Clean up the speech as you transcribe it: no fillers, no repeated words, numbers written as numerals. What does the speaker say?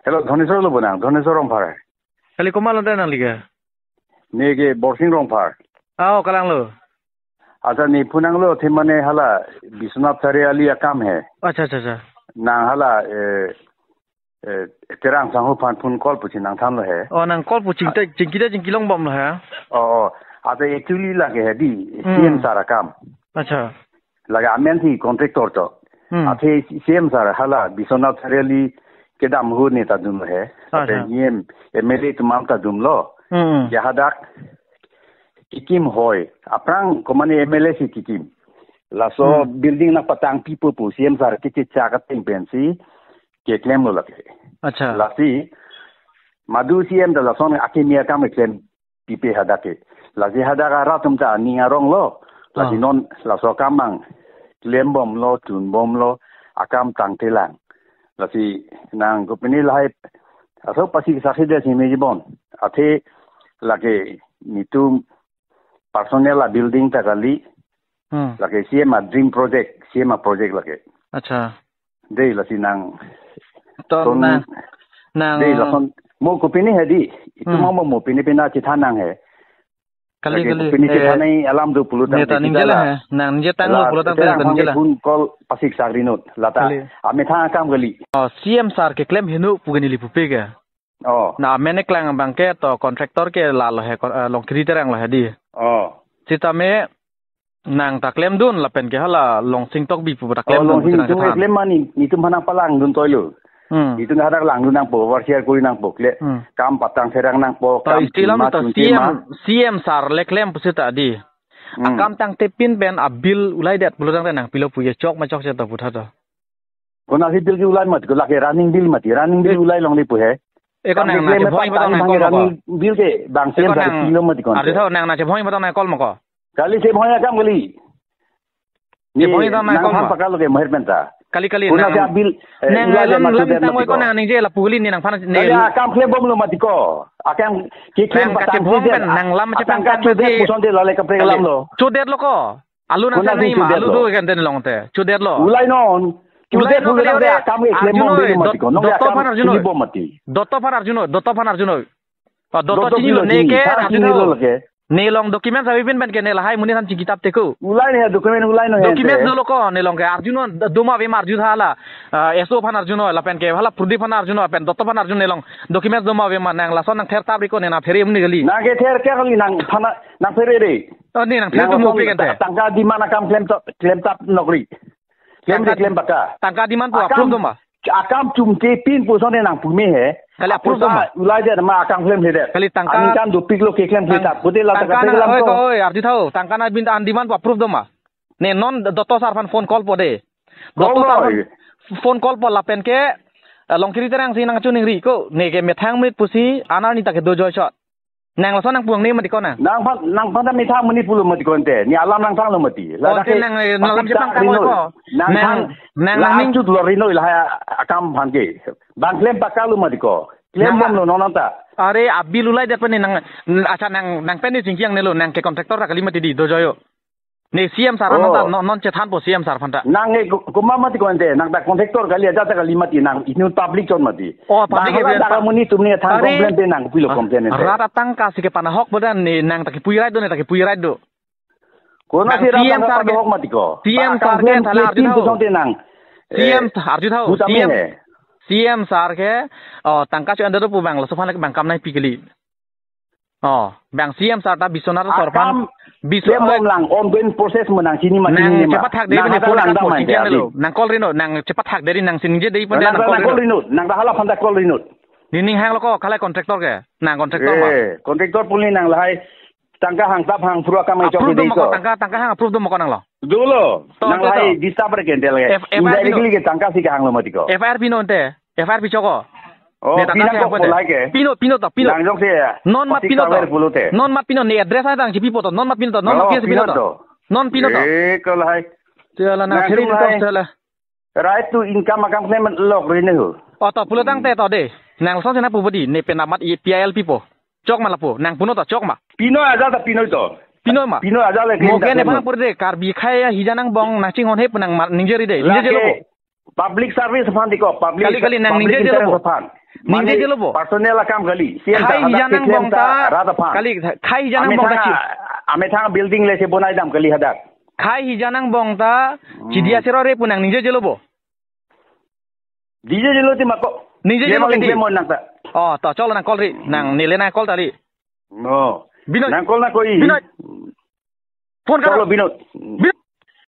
Hello, Dhaneswar lo bonang, Dhaneswar Rongphar. Kali komal lonte nang liga. Nege Borsing Rongphar. Kalang lo. Acha ni punang lo themane hala Biswanath Sariali akam hai. अच्छा. Nang hala terang sangho pun call puchi nang than lo hai. Nang call puchi jingkilong bom lo ha. Acha actually lage hai di CM sara kam. अच्छा. Lage amen thi contractor to. Ache CM sara hala Biswanath Sariali kedam hu ne ta dum lo hai. Ache CM MLA tamam ta dum lo. Jahadak kikim hoy aprang komani MLA si kikim laso building na patang people pu CM sar kichi chakat ting pensi ke claim lo lake अच्छा lasi madu CM da lason akimia kam claim pipe hadake lasi hadaka ratum ta ni arong lo lasi non laso kamang claim bom lo tun bom lo akam tang telang lasi nang company lai aso pasi sakhi de simejibon athe lage nitum personal la building ta kali lage CM dream project CM project lage अच्छा dei la sinang to nang dei la son mo ko pini he di itu mo pini pina chitha nang he kali pini chitha nai alam do pulutan neta ningjela he nang nije tang lo pulutan te ningjela pun call pasik sagrinot lata ame tha kam gali CM sar ke claim hinu pugani li pupega na mene klang bangke to contractor ke la lo he long kriter ang lo he di cita me nang taklem dun lapen ke hala long sing tok bi pu taklem long sing tung klem mani ni tum hanang palang dun toilu itu ngadak lang dun nang po warsiar kuri nang po kle kam patang serang nang po kam istilam to CM sar le klem pusita di akam tang tepin ben abil ulai dat bulutang nang pilo puye chok ma chok se to putha kona si bil ki ulai mat ko lake running bill ulai long li pu he ekon nang na bhoi batang nang kol ko bil ke bang CM sar kilo mat kon ari tho nang na bhoi batang nang kol mo ko kali se bhoi akam gali ni bhoi batang nang kol pakalo ke mahir penta kali nang bil nang lam ko nang ni je la puli ni nang phana ne akam kle bom lo mat ko akam ki klem patang bhom ben nang lam che pang ka de puson de lale ka prelam lo chudet lo ko alu na sa ni ma alu do kan den long te chudet lo ulai non Tude pulang de kami claim mobil mati ko. Nong Dotto fan Arjuno. Dotto fan Arjuno. Dotto chini ne ke Arjuno. Ne long document sabi pin ben ke ne lahai muni han kitab teku. Ulai ne document ulai no. Document no ko ne long ke Arjuno duma ve Arjun hala. Eso fan Arjuno la pen ke hala Prudip fan Arjuno pen Dotto fan Arjuno ne long document duma ve nang lason nang ther tabri ko ne na feri muni gali. Na ke ther ke gali nang phana nang feri re. Ni nang ther tu mo pe kan te. Tangka di mana kam claim tap nokri. Claim baka. Tangka di man pu approve doma. Akam cumte pin pu sone nang pu me he. Kali approve doma. Ulai de ma akam claim he de. Kali tangka. Ani kan do piklo ke claim kita. Bude la ta ka lam ko. Oi arti thau. Tangka na bin an demand pu approve doma. Ne non Dotto sar fan phone call po de. Dotto sar phone call po lapen ke long kiri terang sinang chuning ri ko. Ne ke methang mit pusi anar ni ta ke do joy shot. Nang lason nang puang ni mati ko na. Nang pada mitha muni pulu mati ko ente. Ni alam nang tang lo mati. La ke nang lam jepang ka ko. Nang ning chut lo rino ila akam bhange. Bang claim pakalu mati ko. Claim bom lo nonanta. Are abil ulai dat pani nang acha nang peni singkiang ne lo nang ke contractor ra kali mati di do joyo. Ne CM sar non chethan po CM sar phanta. Nang e kuma mati ko ente nang ta contractor kali aja ta kali mati nang inu public chon mati. Public e ta muni tumni thang complaint pe nang pilo complaint ente. Rata tang ka sike panahok bodan ne nang ta ki puirai do ne ta ki puirai do. Kona si CM sar ke hok mati ko. CM sar ke thala arjun ho. CM arjun ho. CM sar ke tangka chu under pu bang lo sofan lek bang kam nai pikeli. Bang CM sar ta Biswanath sorpan Biswanath lang ongoing proses menang sini mati ni cepat hak dari ni pulang dah macam ni nang call rino nang cepat hak dari nang sini je dari pada nang call rino nang dah halah panda call rino ni hang lo ko kalai kontraktor ke nang kontraktor ma kontraktor pun ni nang lahai tangka hang tap hang pura kamai chok ni ko tangka hang approve dum ko nang lo dulu nang lahai disable ke entel ke indirectly ke tangka si hang lo mati ko FRP no ente FRP choko Pino ko like Pino to Pino nang jok se non mat Pino ne address ay tang jipi poto non mat Pino to non Pino to ko lahai tela na pheri to tela right to income akam claim log rin ho to pulutang te to de nang so sena pubodi ne penamat PIL pipo chok malapo nang puno to chok ma Pino aja ta Pino to Pino aja le mo ke ne bang pur de kar bi khai hijanang bong naching hon he punang ninjeri de ninje lo public service fan diko public kali nang ninje lo Ninja jelobo. Personel akam kali. Khai hijanang bongta kali khai hijanang bongta. Ame thang building le se bonai dam kali hadak. Khai hijanang bongta cidia serore punang ninja jelobo. Ninja jelo ti mako. Ninja jelo ke mon nak ta. Oh, to cholo nang call ri nang nile na call tali. No. Binod. Nang call na koi. Binod. Phone karo. Cholo Binod. Binod.